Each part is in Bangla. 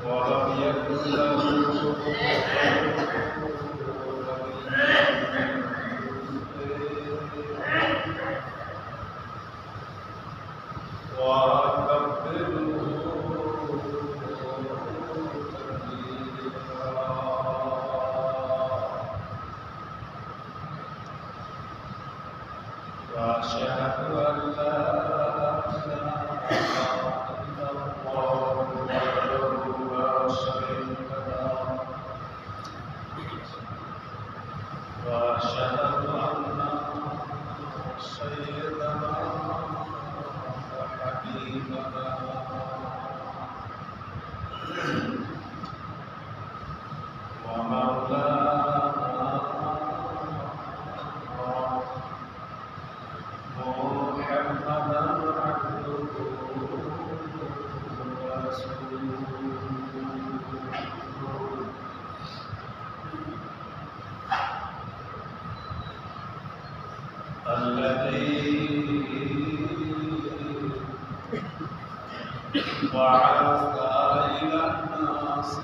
ولم يكن له وعث إلى الناس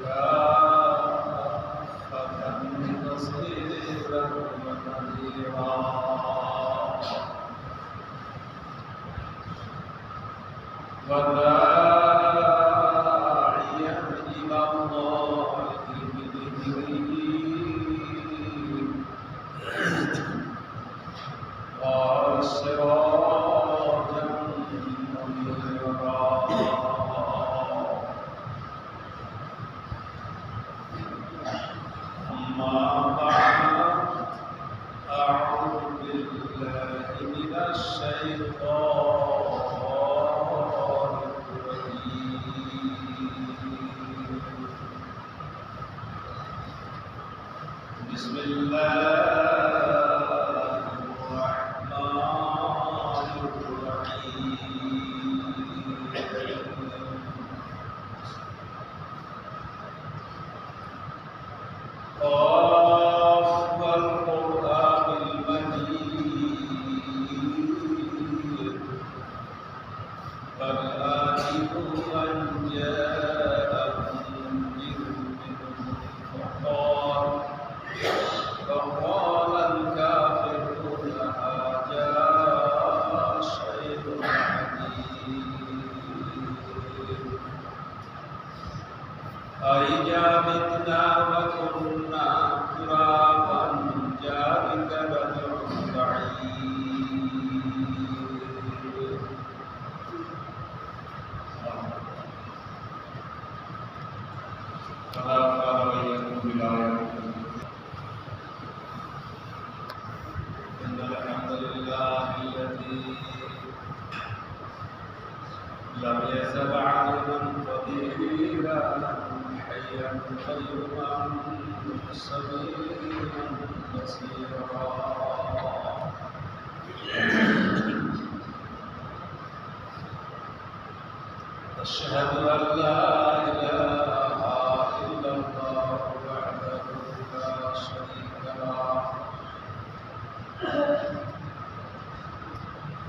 كافة بصيرا ونذيرا وداعيا إلى الله بإذنه وسراجا منيرا أما بعد أعوذ بالله من الشيطان الرجيم بسم الله الرحمن الرحيم قاف والقرآن المجيد بل آتوا أن جاءهم منهم فقال الكافرون هذا شيء عجيب أإذا متنا وكنا ترابا ذلك بدر بعيد فلا عليكم بالآيات إن الحمد لله الذي لم يزل عالما قديرا حيا قيوما سميعا بصيرا أشهد أن لا إله إلا الله وحده لا شريك له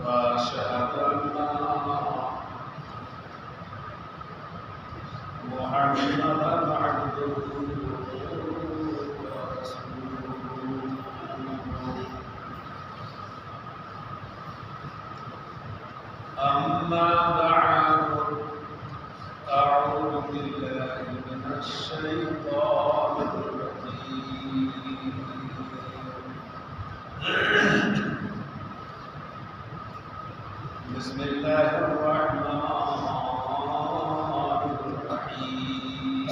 وأشهد أن محمدا عبده ورسوله أما بعد أعوذ بالله من الشيطان الرجيم بسم الله الرحمن الرحيم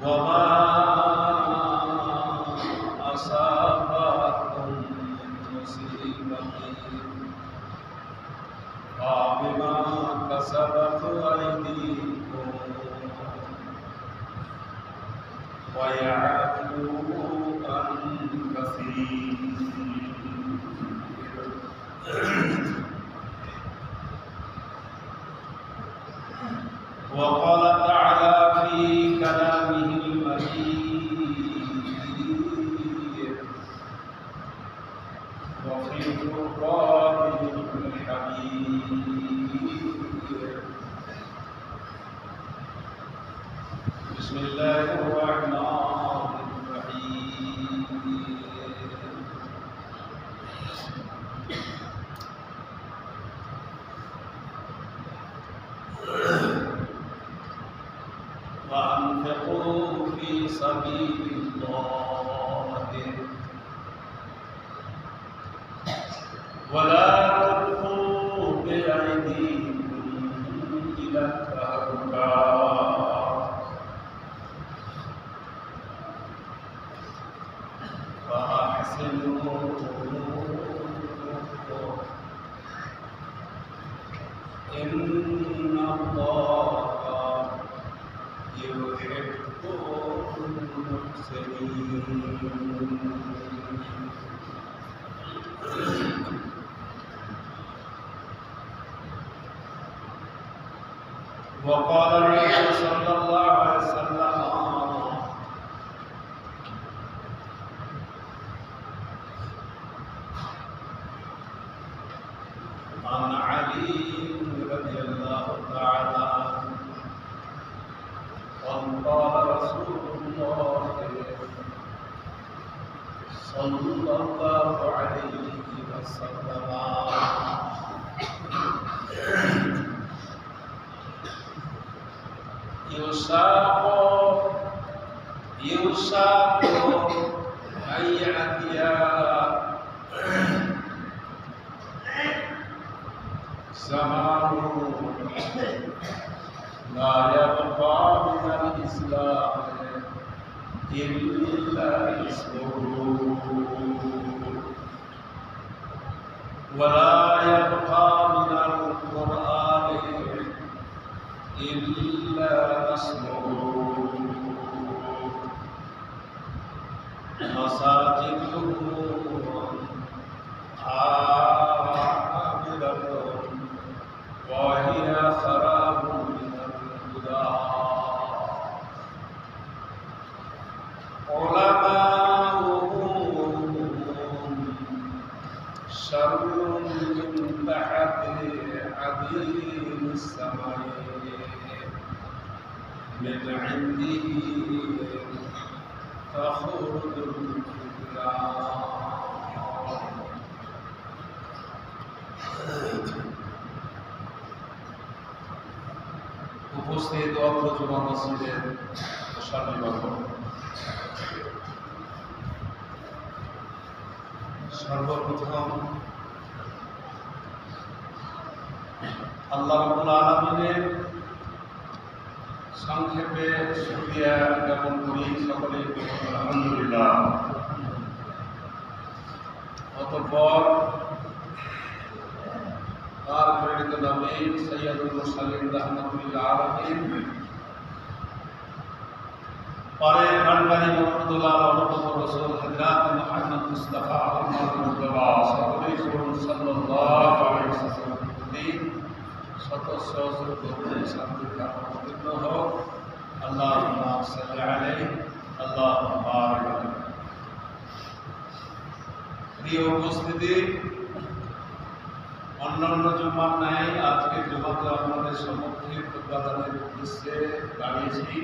وما أصابكم من مصيبة فبما كسبت أيديكم ويعفو عن كثير وقال تعالى في كلامه المجيد الله ولا تلقوا بأيديكم إلى التهلكة وأحسنوا إن الله يحب المحسنين. وقال الرسول صلى الله عليه وسلم عن علي رضي الله تعالى عنه قال رسول الله صلى الله عليه وسلم يوشك أن يأتي زمان لا يبقى من الإسلام إلا اسمه ولا يبقى من القرآن إلا اسمه مساجده عامرة وهي خراب من الهدى علماؤهم شر من تحت عظيم السماء من عنده تخرج উপস্থিত অত্র জুমা মসজিদের সার্বজনীন সর্বপ্রথম আল্লাহ রাব্বুল আলামিনের সংক্ষেপে শুকরিয়া জ্ঞাপন করি সকলে আলহামদুলিল্লাহ। অতঃপর তার প্রেরিত নবী সৈয়দুল মুরসালিন রাহমাতুল আলামিন পরে ভান্ডারী মুহাম্মদুল্লাহ অনুপম রাসূল হযরত মুহাম্মদ মুস্তাফা আহমদ মুজতবা সাল্লাল্লাহু আলাইহি ওয়াসাল্লাম শত সহস্র দরুদ শান্তি কামনা হোক। আল্লাহুম্মা সাল্লি আলাইহি আল্লাহুম্মা বারিক আলাইহি। প্রিয় উপস্থিতি, অন্যান্য জুমার নাই আজকে জুমাতে আপনাদের সম্মুখে প্রদানের উদ্দেশ্যে দাঁড়িয়েছি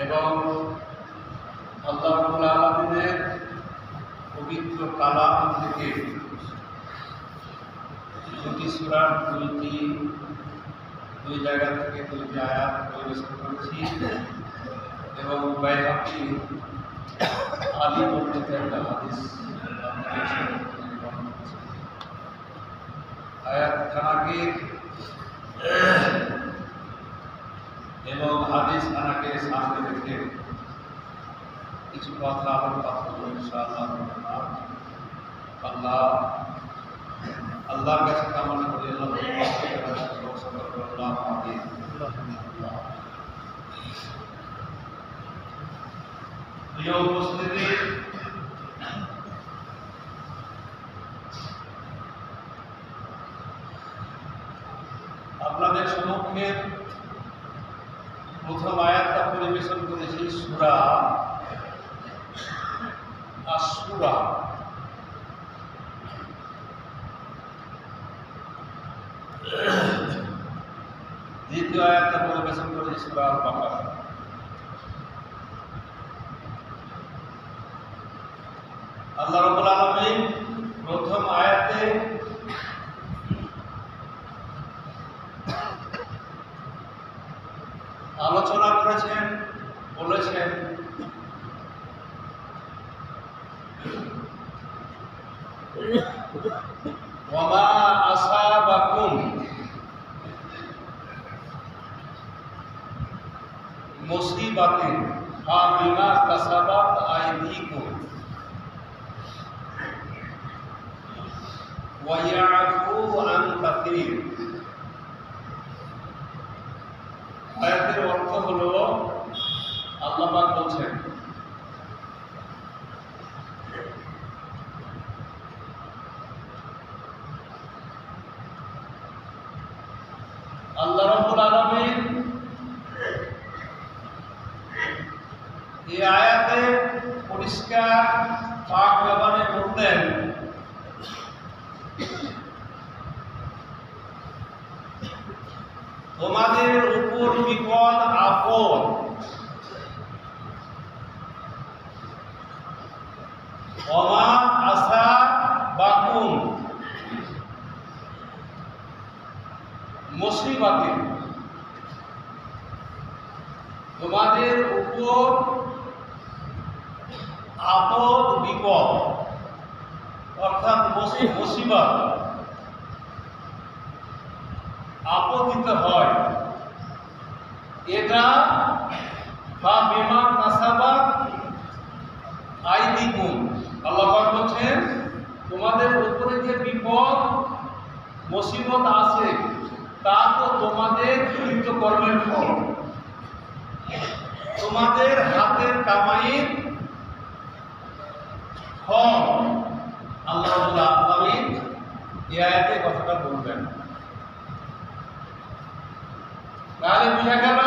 এবং আল্লাহ রাব্বুল আলামিনের পবিত্র কালাম থেকে দুটি সূরার দুই জায়গা থেকে দুটি আয়াত পরিবেশন করেছি এবং বাইহাকি আলী বর্ণিত একটা হাদিস আয়াত খানাকে এবং হাদিস খানাকে সামনে রেখে কিছু কথা আমরা বলবো ইনশাআল্লাহ। আল্লাহর কাছে কামনা করি প্রিয় উপস্থিতি, আপনাদের সম্মুখে প্রথম আয়াতটা পরিবেশন করেছি সূরা আশ-শুরা। দ্বিতীয় আয়াতটা পরিবেশন করেছি সূরা আল-বাকারা। আল্লাহ রাব্বুল আলামিন প্রথম আয়াতে আলোচনা করেছেন, বলেছেন ওয়ামা আসাবাকুম মুসিবাতিন ফাবিমা কাসাবাত আইদিকুম ওয়া ইয়াফু আন কাসীর। আয়াতের অর্থ হলো আল্লাহ পাক বলছেন আল্লাহ রাব্বুল আলামিন এই আয়াতে পরিষ্কার পাক জবানে বললেন তোমাদের উপর বিপদ আপদ ওমা আসা বাকুম মুসিবাতে, তোমাদের উপর আপদ বিপদ অর্থাৎ মুসিবত আপতিত হয়, এটা বিমা কাসাবাত আইদিকুম। আল্লাহ পাক বলছেন তোমাদের উপরে যে বিপদ মুসিবত আছে তা তো তোমাদের কৃতকর্মের ফল, তোমাদের হাতের কামাইয়ের ফল। আল্লাহ রাব্বুল আলামিন এই আয়াতে কথাটা বলবেন। তাহলে বুঝা গেল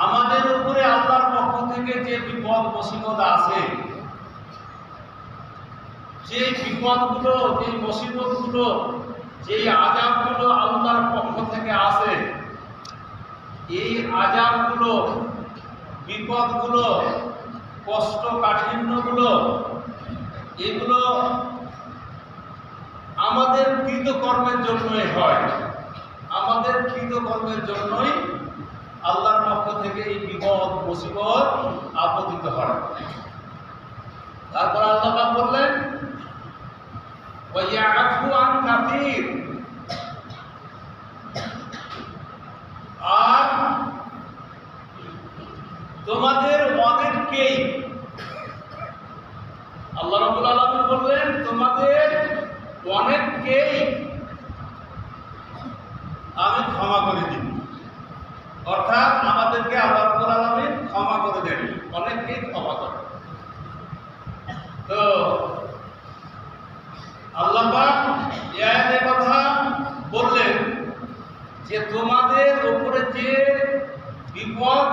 আমাদের উপরে আল্লাহর পক্ষ থেকে যে বিপদ মুসিবত আছে, যে বিপদগুলো, যে মুসিবতগুলো, যে আযাবগুলো আল্লাহর পক্ষ থেকে আসে, এই আযাবগুলো, বিপদগুলো, কষ্ট কাঠিন্যগুলো, এগুলো আমাদের কৃতকর্মের জন্যই হয়, আমাদের কৃতকর্মের জন্যই আল্লাহর পক্ষ থেকে এই বিপদ মুসিবত আপতিত হয়। তারপর আল্লাহ পাক বললেন ওয়া ইয়াফু আন কাসীর, আর তোমাদের অনেককেই, আল্লাহ রাব্বুল আলামিন বললেন তোমাদের অনেককেই আমি ক্ষমা করে দিব, অর্থাৎ আমাদেরকে আল্লাহ রাব্বুল আলামিন ক্ষমা করে দেন, অনেককেই ক্ষমা করে। তো আল্লাহ পাক এই আয়াতে কথা বললেন যে তোমাদের উপরে যে বিপদ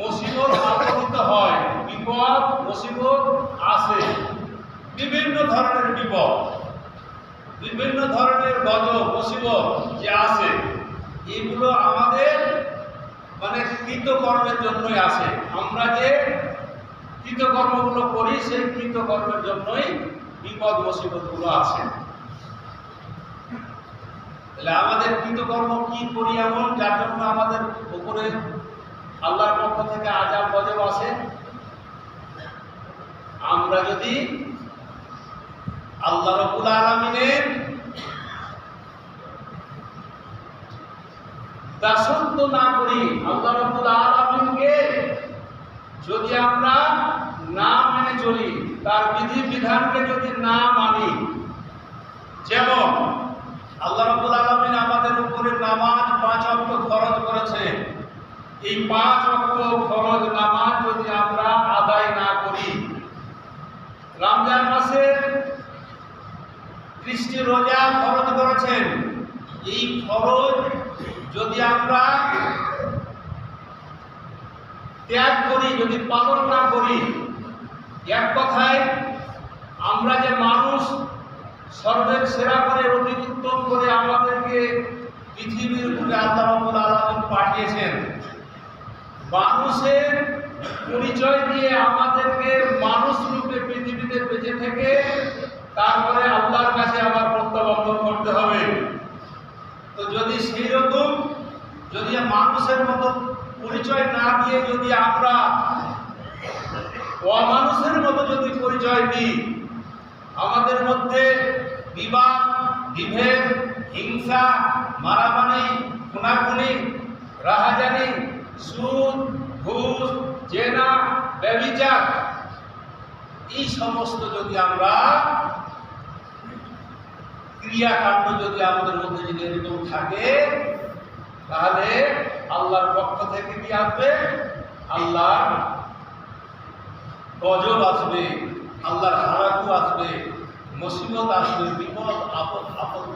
মুসিবত আপতিত হয়, বিপদ মুসিবত আসে, বিভিন্ন ধরনের বিপদ, বিভিন্ন ধরনের গজব মুসিবত যে আসে, এগুলো আমাদের কৃতকর্মের জন্যই আসে। আমরা যে কৃতকর্মগুলো করি সেই কৃতকর্মের জন্যই বিপদ মুসিবতগুলো আসে। তাহলে আমাদের কৃতকর্ম কি করি এমন যার জন্য আমাদের উপরে আল্লাহর পক্ষ থেকে আযাব গজব আসে? আমরা যদি আল্লাহ রাব্বুল আলামিনের দাসত্ব না করি, আল্লাহ রাব্বুল আলামিনকে যদি আমরা না মেনে চলি, তার বিধি বিধানকে যদি না মানি, যেমন আল্লাহ রাব্বুল আলামিন আমাদের উপরে নামাজ 5 ওয়াক্ত ফরজ করেছে, এই 5 ওয়াক্ত ফরজ নামাজ যদি আমরা আদায় না করি, রমজান মাসে 30টি রোজা ফরজ করেছেন, এই ফরজ যদি আমরা ত্যাগ করি, যদি পালন না করি, এক কথায় আমরা যে মানুষ সর্বের সেরা করে অতি উত্তম করে আমাদেরকে পৃথিবীর বুকে আল্লাহ রাব্বুল আলামিন পাঠিয়েছেন, মানুষের পরিচয় দিয়ে আমাদেরকে মানুষ রূপে পৃথিবীতে বেঁচে থেকে তারপরে আল্লাহর কাছে আবার প্রত্যাবর্তন করতে হবে। তো যদি সেই রকম যদি মানুষের মতো পরিচয় না দিয়ে যদি আমরা অমানুষের মতো যদি পরিচয় দিই, আমাদের মধ্যে বিবাদ, বিভেদ, হিংসা, মারামারি, খুনাখুনি, রাহাজানি, সুদ, ঘুষ, জেনা, ব্যভিচার, এই সমস্ত যদি আমরা ক্রিয়াকাণ্ড যদি আমাদের মধ্যে যদি এরকম থাকে, তাহলে আল্লাহর পক্ষ থেকে কি আসবে? আল্লাহর গজব আসবে, আল্লাহর হারাকু আসবে, মুসিবত আসবে, বিপদ আপদ আপদ।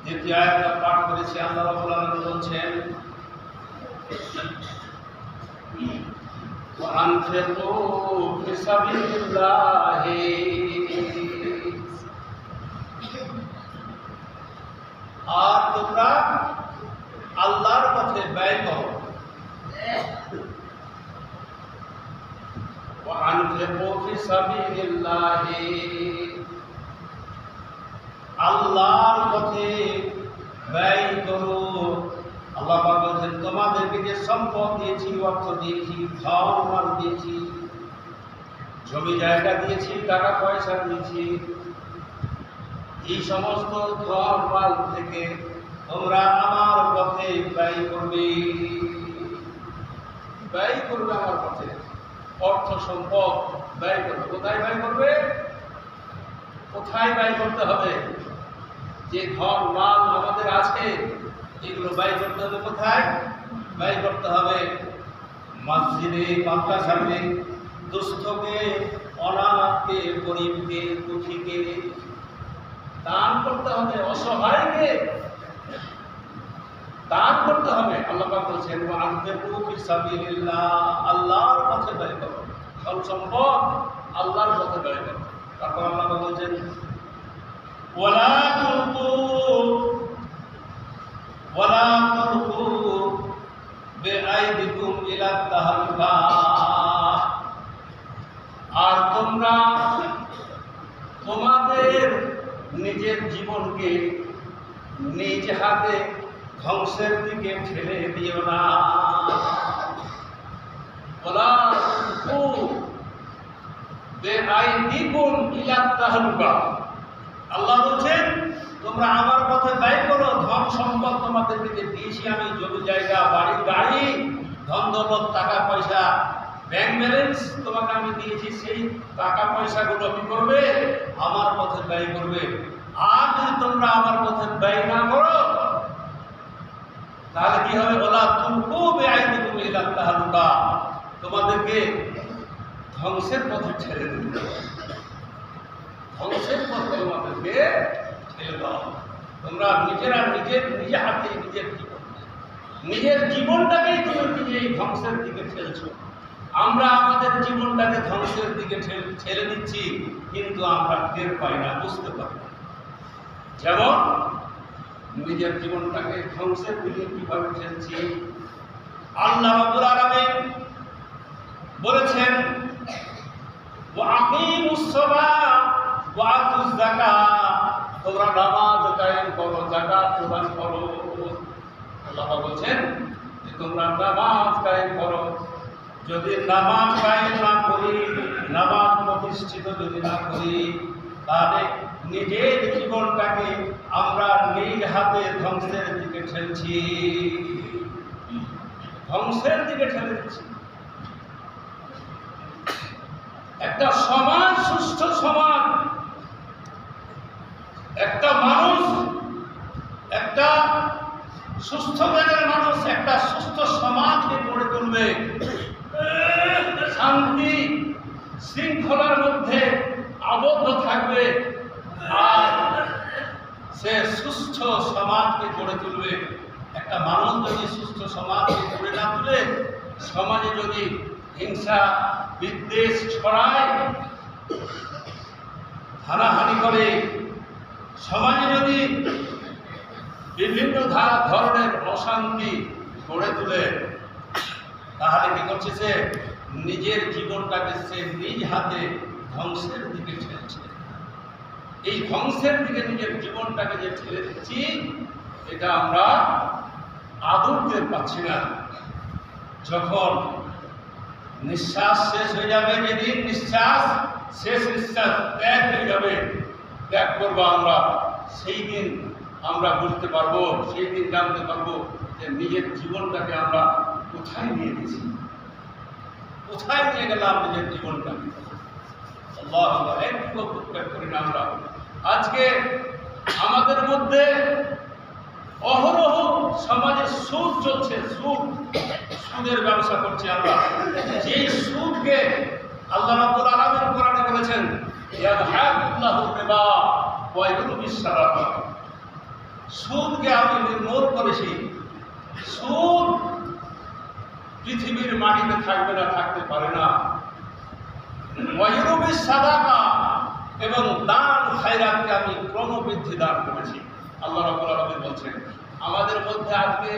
যে আয়াতটা পাঠ করেছি, আল্লাহ রাব্বুল আলামিন বলছেন, وأنفقوا في سبيل الله আর তোমরা আল্লাহর পথে ব্যয় করো। وأنفقوا في سبيل الله আল্লাহর পথে ব্যয় করো। আল্লাহ পাক বলেন, তোমাদেরকে যে সম্পদ দিয়েছি, অর্থ দিয়েছি, ধন মাল দিয়েছি, জমি জায়গা দিয়েছি, টাকা পয়সা দিয়েছি, এই সমস্ত ধন মাল থেকে তোমরা আমার পথে ব্যয় করবে। ব্যয় করবে আমার পথে, অর্থ সম্পদ ব্যয় করবে। কোথায় ব্যয় করবে? কোথায় ব্যয় করতে হবে? যে ধন মাল আমাদের আছে, এগুলো ব্যয় করতে হবে কোথায়? ব্যয় করতে হবে মসজিদে, মাদ্রাসাতে, দুস্থকে, অনাথকে, গরিবকে, দুঃখীকে দান করতে হবে, অসহায়কে দান করতে হবে। আল্লাহ পাক বলছেন, আনফিকু ফি সাবিলিল্লাহ, আল্লাহর পথে ব্যয় করো, ধন সম্পদ আল্লাহর পথে ব্যয় করো। তারপর আল্লাহ পাক বলছেন, ওয়ালা তুলকু বিআইদিকুম ইলা তাহলুকা, আর তোমরা তোমাদের নিজের জীবনকে নিজ হাতে ধ্বংসের দিকে ঠেলে দিও না। ওয়ালা তুলকু বিআইদিকুম ইলা তাহলুকা, আল্লাহ বলছেন তোমরা আমার পথে ব্যয় করো, ধন সম্পদ তোমাদের দিকে দিয়েছি আমি, জমি জায়গা, বাড়ি গাড়ি, ধন দৌলত, টাকা পয়সা, ব্যাংক ব্যালেন্স তোমাকে আমি দিয়েছি, সেই টাকা পয়সাগুলো কি করবে? আমার পথে ব্যয় করবে। আর যদি তোমরা আমার পথে ব্যয় না করো, তাহলে কি হবে? ওলা তুলকু বিআইদিকুম ইলা তাহলুকা, তোমাদেরকে ধ্বংসের পথে ঠেলে দেবে। ধ্বংসের পথে তোমাদেরকে ঠেলে দাও। তোমরা নিজের হাতে নিজের জীবনটাকেই তুমি নিজেই ধ্বংসের দিকে ঠেলছো। আমরা আমাদের জীবনটাকে ধ্বংসের দিকে ঠেলে দিচ্ছি, কিন্তু আমরা টের পাই না, বুঝতে পারি না। যেমন নিজের জীবনটাকে ধ্বংসের দিকে কিভাবে ঠেলছি, আল্লাহ রাব্বুল আলামিন বলেছেন, ওয়া আকিমুস সালাত ওয়া আতুজ যাকাত, তোমরা নামাজ কায়েম করো, যাকাত প্রদান করো। আল্লাহ বলছেন যে তোমরা নামাজ কায়েম করো। যদি নামাজ কায়েম না করি, নামাজ প্রতিষ্ঠিত যদি না করি, তাহলে নিজের জীবনটাকে আমরা নিজ হাতে ধ্বংসের দিকে ঠেলছি, ধ্বংসের দিকে ঠেলে দিচ্ছি। একটা সমাজ, সুস্থ সমাজ, একটা মানুষ, একটা সুস্থ মনের মানুষ একটা সুস্থ সমাজকে গড়ে তুলবে, শান্তি শৃঙ্খলার মধ্যে আবদ্ধ থাকবে, আর সে সুস্থ সমাজকে গড়ে তুলবে। একটা মানুষ যদি সুস্থ সমাজকে গড়ে না তুলে, সমাজে যদি হিংসা বিদ্বেষ ছড়ায়, হানাহানি করে, সমাজে যদি বিভিন্ন ধরনের অশান্তি গড়ে তুলে, তাহলে কি করছে? সে নিজের জীবনটাকে সে নিজ হাতে ধ্বংসের দিকে ঠেলছে। এই ধ্বংসের দিকে নিজের জীবনটাকে যে ঠেলে দিচ্ছি, এটা আমরা আদর টের পাচ্ছি না। যখন নিঃশ্বাস শেষ হয়ে যাবে, যেদিন নিঃশ্বাস শেষ নিঃশ্বাস ত্যাগ হয়ে যাবে, ত্যাগ করবো আমরা, সেই দিন আমরা বুঝতে পারবো, সেই দিন জানতে পারবো যে নিজের জীবনটাকে আমরা কোথায় নিয়ে গেছি, কোথায় নিয়ে গেলাম নিজের জীবনটাকে। আল্লাহ একটু ত্যাগ করি না আমরা। আজকে আমাদের মধ্যে অহরহ সমাজে সুদ চলছে, সুদের ব্যবসা করছি আমরা। যেই সুদকে আল্লাহ রাব্বুল আলামিন কোরআনে বলেছেন ইয়াযহাকুল্লাহু রিবা ওয়া ইউরবিস সাদাকা, সুদকে আমি নির্মূল করেছি। সুদ পৃথিবীর মাটিতে থাকবে না, থাকতে পারে না। ওয়া ইউরবিস সাদাকা, এবং দান খায়রাতকে আমি ক্রমবৃদ্ধি দান করেছি। আল্লাহ রাব্বুল আলামিন বলছেন আমাদের মধ্যে আজকে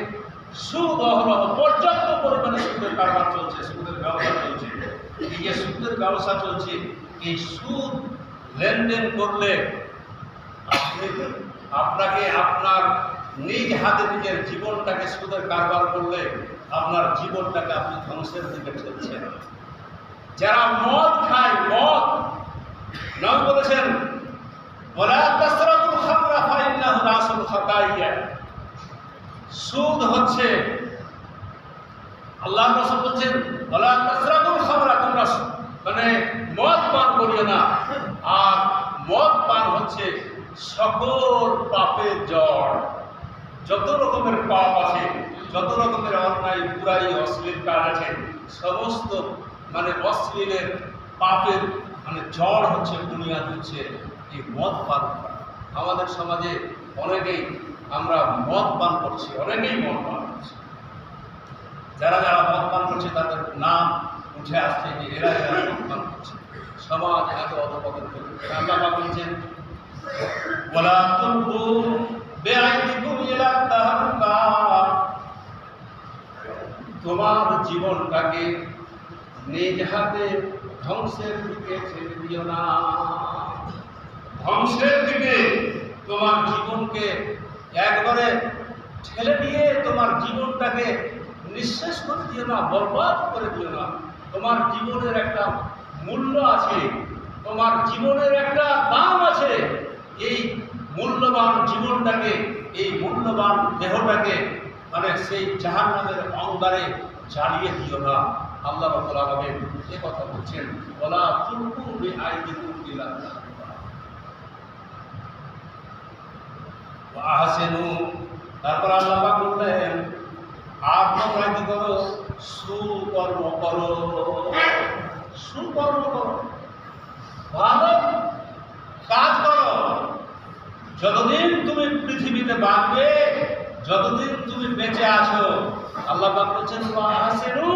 সুদ অহরহ পর্যাপ্ত পরিমাণে সুদের কারবার চলছে, সুদের ব্যবসা চলছে। এই যে সুদের ব্যবসা চলছে, এই সুদ লেনদেন করলে আপনাকে আপনার নিজ হাতে নিজের জীবনটাকে সুদের কারবার করলে আপনার জীবনটাকে আপনি ধ্বংসের দিকে ঠেলছেন। যারা মদ খায়, মদ নবী বলেছেন ওয়ালা তাসরাবুল খামরা ফাইন্নাহু রাসুল খাতাইয়া, সুদ হচ্ছে, আল্লাহ রাসূল বলেছেন ওয়ালা তাসরাবুল খামরা, তোমরা মানে মদ পান করিও না। আর মদ পান হচ্ছে সকল পাপের জড়। যত রকমের পাপ আছে, যত রকমের অন্যায়, বুরাই, অশ্লীল কাজ আছে, সমস্ত মানে অশ্লীলের পাপের মানে জড় হচ্ছে, বুনিয়াদ হচ্ছে এই মদ পান করা। আমাদের সমাজে অনেকেই আমরা মদ পান করছি, অনেকেই মদ পান করছি। যারা যারা মদ পান করছে তাদের নাম উঠে আসছে যে এরা এরা মদ পান করছে। সমাজ এত অধপতন করছে। আল্লাহ বলছেন ওয়ালা তুলকু বিআইদিকুম ইলা তাহলুকা, তোমার জীবনটাকে নিজ হাতে ধ্বংসের দিকে ঠেলে দিও না। ধ্বংসের দিকে তোমার জীবনকে একবারে ঠেলে দিয়ে তোমার জীবনটাকে নিঃশেষ করে দিও না, বরবাদ করে দিও না। তোমার জীবনের একটা মূল্য আছে, তোমার জীবনের একটা দাম আছে। এই মূল্যবান জীবনটাকে, এই মূল্যবান দেহটাকে মানে সেই জাহান্নামের অঙ্গারে জ্বালিয়ে দিও না। আল্লাহ রাব্বুল আলামিন এই কথা বলছেন ওয়ালা তুলকু বিআইদিকুম ইলা তাহলুকা ওয়া আহসিনু। তারপর আল্লাহ পাক বললেন আর তোমরা কি করো, সুকর্ম করো, সুকর্ম করো, ভালো কাজ করো। যতদিন তুমি পৃথিবীতে বাঁচবে, যতদিন তুমি বেঁচে আছো, আল্লাহ পাক বলছেন ওয়া আহসিনু,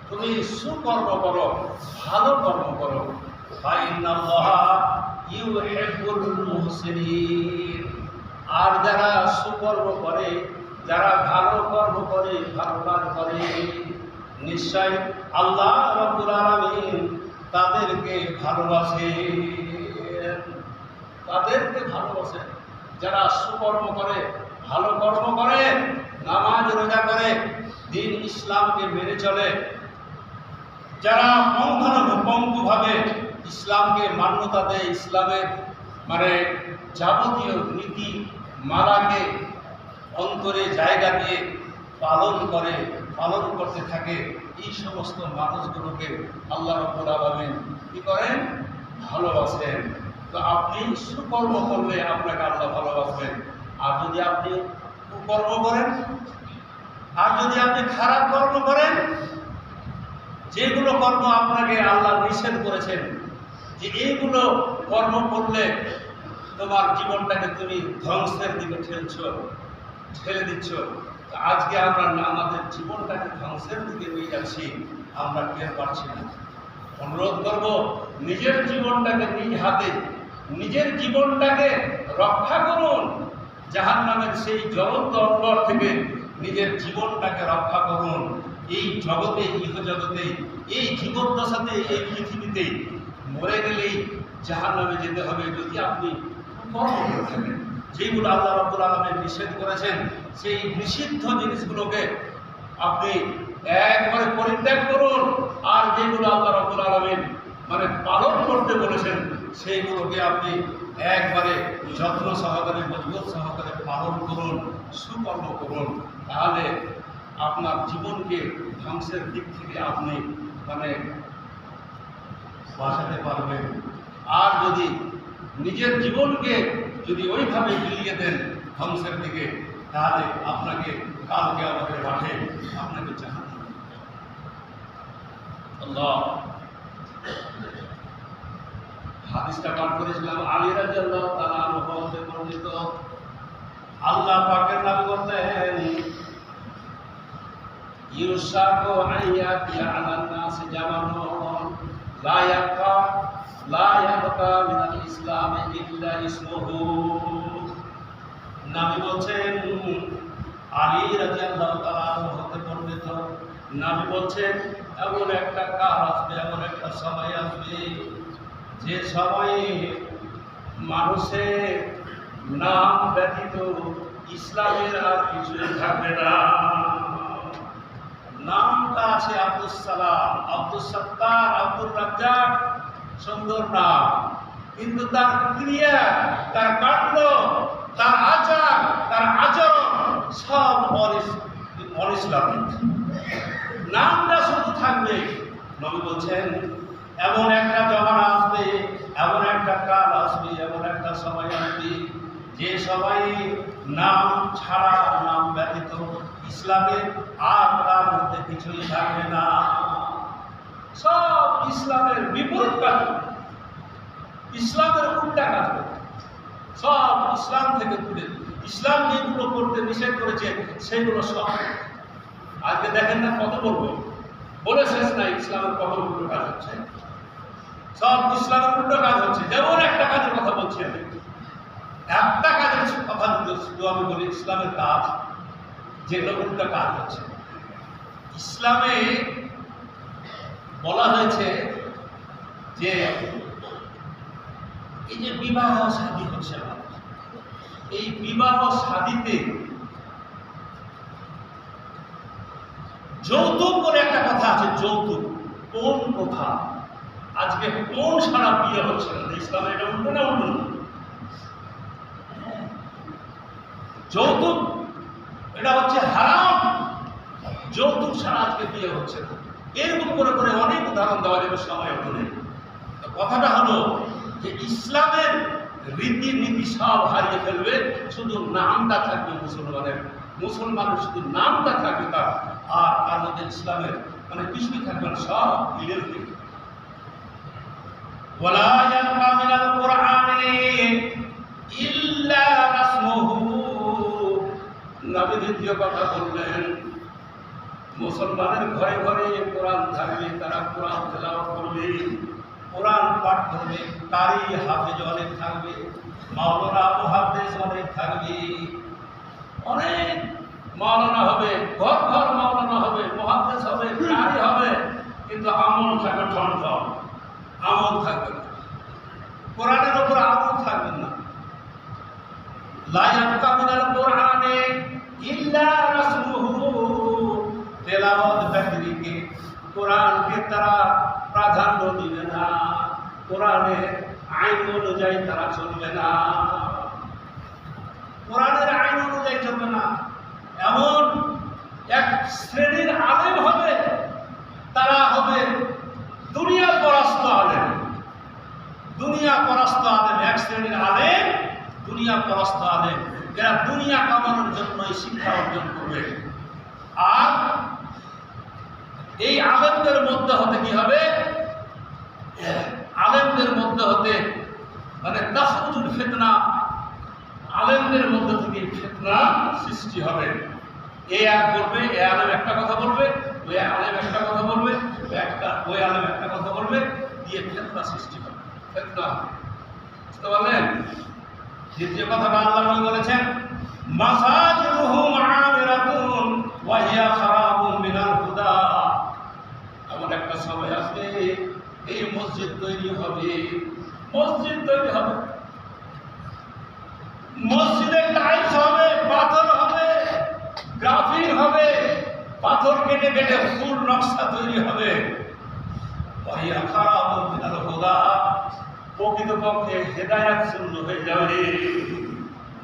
তুমি সুকর্ম করো, ভালো কর্ম করো। ফাইন্নাল্লাহা ইউহিব্বুল মুহসিনিন, আর যারা সুকর্ম করে, যারা ভালো কর্ম করে, ভালো কাজ করে, নিশ্চয় আল্লাহ রাব্বুল আলামিন তাদেরকে ভালোবাসেন, তাদেরকে ভালোবাসেন। যারা সুকর্ম করে, ভালো কর্ম করে, নামাজ রোজা করে, দিন ইসলামকে মেনে চলে, যারা পঙ্গুভাবে ইসলামকে মান্যতা দেয়, ইসলামের মানে যাবতীয় নীতি মালাকে অন্তরে জায়গা দিয়ে পালন করে, পালন করতে থাকে, এই সমস্ত মানুষগুলোকে আল্লাহ রাব্বুল আলামিন কি করেন, ভালোবাসেন। তো আপনি সুকর্ম করলে আপনাকে আল্লাহ ভালোবাসবেন। আর যদি আপনি কুকর্ম করেন, আর যদি আপনি খারাপ কর্ম করেন, যেগুলো কর্ম আপনাকে আল্লাহ নিষেধ করেছেন যে এইগুলো কর্ম করলে তোমার জীবনটাকে তুমি ধ্বংসের দিকে ঠেলে দিচ্ছ, আজকে আমরা আমাদের জীবনটাকে ধ্বংসের দিকে নিয়ে যাচ্ছি, আমরা টের পাচ্ছি না। অনুরোধ করব নিজের জীবনটাকে নিজ হাতে, নিজের জীবনটাকে রক্ষা করুন, জাহান্নামের সেই জ্বলন্ত অঙ্গর থেকে নিজের জীবনটাকে রক্ষা করুন। এই জগতে, ইহজগতে, এই জীবদ্দশাতে, এই পৃথিবীতে মরে গেলেই জাহান্নামে যেতে হবে যদি আপনি কর্ম করে থাকেন। যেগুলো আল্লাহ রাব্বুল আলামিন নিষেধ করেছেন, সেই নিষিদ্ধ জিনিসগুলোকে আপনি একবারে পরিত্যাগ করুন, আর যেগুলো আল্লাহ রাব্বুল আলামিন মানে পালন করতে বলেছেন সেইগুলোকে আপনি একবারে যত্ন সহকারে মজবুত সহকারে পালন করুন, সুকর্ম করুন। তাহলে আপনার জীবনকে ধ্বংসের দিক থেকে আপনি মানে বাঁচাতে পারবেন। আর যদি নিজের জীবনকে যদি ওইভাবে বিলিয়ে দেন ধ্বংসের দিকে, তাহলে আপনাকে কালকে আমাদের মাঠে আপনাকে জাহান্নামে আল্লাহ। হাদিসটা পাঠ করেছিলাম আলী রাদিয়াল্লাহু তাআলা আনহু হতে বর্ণিত। আল্লাহ পাকের নাম করতেন ইউশাকু আইয়াতি আলান নাস জামানুন লা ইয়াবকা মিনাল ইসলাম ইল্লা ইসমুহু। নবী বলছেন, আলী রাদিয়াল্লাহু তাআলা আনহু হতে বর্ণিত, নবী বলছেন এমন একটা কাল আসবে, এমন একটা সময় আসবে যে সময়ে মানুষের নাম ব্যতীত ইসলামের আর কিছুই থাকবে না। নামটা আছে আব্দুস সালাম, আব্দুস সত্তার, আব্দুর রাজ্জাক, সুন্দর নাম, কিন্তু তার ক্রিয়া, তার কাণ্ড, তার আচার, তার আচরণ সব অনিসলামিক। নামটা শুধু থাকবে। নবী বলছেন এমন একটা জমানা আসবে, এমন একটা কাল আসবে, এমন একটা সময় আসবে যে সময়ে নাম ছাড়া, নাম ব্যতীত ইসলামের আর তার মধ্যে কিছুই থাকবে না। সব ইসলামের বিপরীত কাজ করবে, ইসলামের উল্টা কাজ করবে, সব ইসলাম থেকে তুলে ইসলাম যেগুলো করতে নিষেধ করেছে সেগুলো সব। আজকে দেখেন না কত বলবো, বলে শেষ নাই ইসলামের কত উল্টো কাজ হচ্ছে, সব ইসলামের উল্টো কাজ হচ্ছে। যেমন একটা কাজের কথা বলছি আমি, একটা কাজের কথা শুধু আমি বলি, ইসলামের কাজ যেগুলো উল্টো কাজ হচ্ছে। ইসলামে বলা হয়েছে যে এই যে বিবাহ শাদী হচ্ছে, এই বিবাহ শাদীতে যৌতুক বলে একটা কথা আছে। যৌতুক কোন প্রথা, আজকে কোন সারা বিয়ে হচ্ছে না ইসলামে, এটা উল্টো না উল্টো? যৌতুক এটা হচ্ছে হারাম, যৌতুক ছাড়া আজকে বিয়ে হচ্ছে না। এরকম করে করে অনেক উদাহরণ দেওয়া যাবে, সময় হতো নেই। কথাটা হলো যে ইসলামের রীতিনীতি সব হারিয়ে ফেলবে, শুধু নামটা থাকবে মুসলমানের, মুসলমানের শুধু নামটা থাকবে তার, আর তার মধ্যে ইসলামের মানে কিছুই থাকবে না, সব বিলের দিকে। ওয়ালা ইয়াবকা মিনাল কুরআনি ইল্লা রাসমুহু। নবী দ্বিতীয় কথা বললেন, মুসলমানের ঘরে ঘরে কোরআন থাকবে, তারা কোরআন তেলাওয়াত করবে, কোরআন পাঠ করবে, কারি হাফেজ অনেক থাকবে, মাওলানা মুহাদ্দিস অনেক থাকবে, অনেক মাওলানা হবে, ঘর ঘর মাওলানা হবে, মুহাদ্দিস হবে, কারি হবে, কিন্তু আমল থাকবে ঠনঠন, আমল থাকবে না, কোরআনের উপর আমল থাকবে না। লা ইয়াবকা মিনাল কুরআনি ইল্লা রাসমুহু। তেলাওয়াত ব্যতিরেকে কোরআনকে তারা প্রাধান্য দিবে না, কোরআনের আইন অনুযায়ী তারা চলবে না, কোরআনের আইন অনুযায়ী চলবে না। এমন এক শ্রেণীর আলেম হবে, তারা হবে দুনিয়া পরাস্ত আলেম, দুনিয়া পরাস্ত আলেম, এক শ্রেণীর আলেম দুনিয়া পরাস্ত আলেম, এরা দুনিয়া কামানোর জন্যই শিক্ষা অর্জন করবে। আর এই আলেমদের মধ্যে হতে কি হবে, আলেমদের মধ্যে হতে মানে তাখরুজুল ফিতনা, আলেমদের মধ্যে থেকে ফিতনা সৃষ্টি হবে। এই এক বলবে, এ আলেম একটা কথা বলবে, ওই আলেম একটা কথা বলবে, ওই আলেম একটা কথা বলবে, দিয়ে ফিতনা সৃষ্টি হবে, ফিতনা। বুঝতে পারলেন? দ্বিতীয় কথাটা আল্লাহ নবী বলেছেন, মাসাজিদুহুম আমিরাতুন ওয়া হিয়া খারাবুন মিনাল হুদা। এমন একটা সময় আসবে এই মসজিদ তৈরি হবে, মসজিদ তৈরি হবে, মসজিদে টাইলস হবে, পাথর হবে, গ্রাফিন হবে, পাথর কেটে কেটে ফুল নকশা তৈরি হবে। প্রকৃতপক্ষে হেদায়াত শূন্য হয়ে যাবে,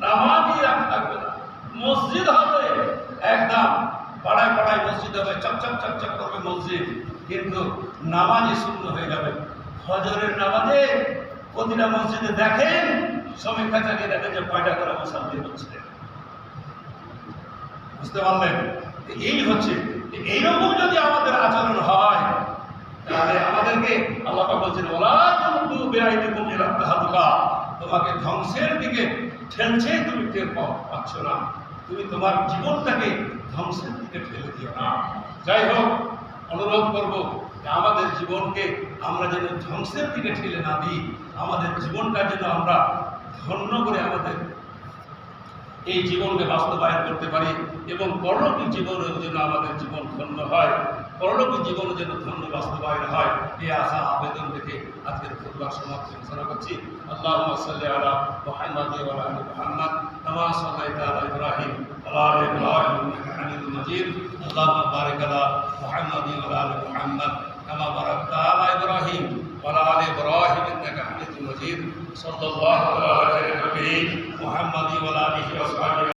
নামাজই আর থাকবে না। মসজিদ হবে একদম, পাড়ায় পাড়ায় মসজিদ হবে, চকচক চকচক করবে মসজিদ, কিন্তু নামাজই শূন্য হয়ে যাবে। ফজরের নামাজে প্রতিটা মসজিদে দেখেন, সমীক্ষা চালিয়ে দেখেন যে কয়টা করে মুসাল্লি হচ্ছে। বুঝতে পারলেন? এই হচ্ছে, এইরকম যদি আমাদের আচরণ হয় তাহলে আমাদেরকে আল্লাহ পাক বলছেন, ওলা তুমতু বিআইদিকুম ইলা তাহালুকা, তোমাকে ধ্বংসের দিকে ঠেলছে, তুমি টের পাচ্ছ না। তুমি তোমার জীবনটাকে ধ্বংসের দিকে ঠেলে দিও না। যাই হোক, অনুরোধ করব যে আমাদের জীবনকে আমরা যেন ধ্বংসের দিকে ঠেলে না দিই, আমাদের জীবনটা যেন আমরা ধন্য করে আমাদের এই জীবনকে বাস্তবায়ন করতে পারি, এবং পরলোকী জীবনের জন্য আমাদের জীবন ধন্য হয়, পরলোকী জীবনের জন্য ধন্য বাস্তবায়ন হয়। এই আশা আবেদন রেখে আজকের খুতবার সমাপ্তি ঘোষণা করছি। আল্লাহুম্মা সাল্লি আলা মুহাম্মাদ ওয়া আলা আলি মুহাম্মাদ কামা সাল্লাইতা আলা ইব্রাহিম ওয়া আলা আলি ইব্রাহিম ইন্নাকা হামিদুম মাজিদ। আল্লাহুম্মা বারিক আলা মুহাম্মাদ ওয়া আলা আলি মুহাম্মাদ কামা বারাকতা আলা ইব্রাহিম ওয়া আলা আলি ইব্রাহিম ইন্নাকা হামিদুম মাজিদ। সাল্লাল্লাহু আলা মুহাম্মাদ ওয়া আলা আলিহি ওয়া সাহবিহি।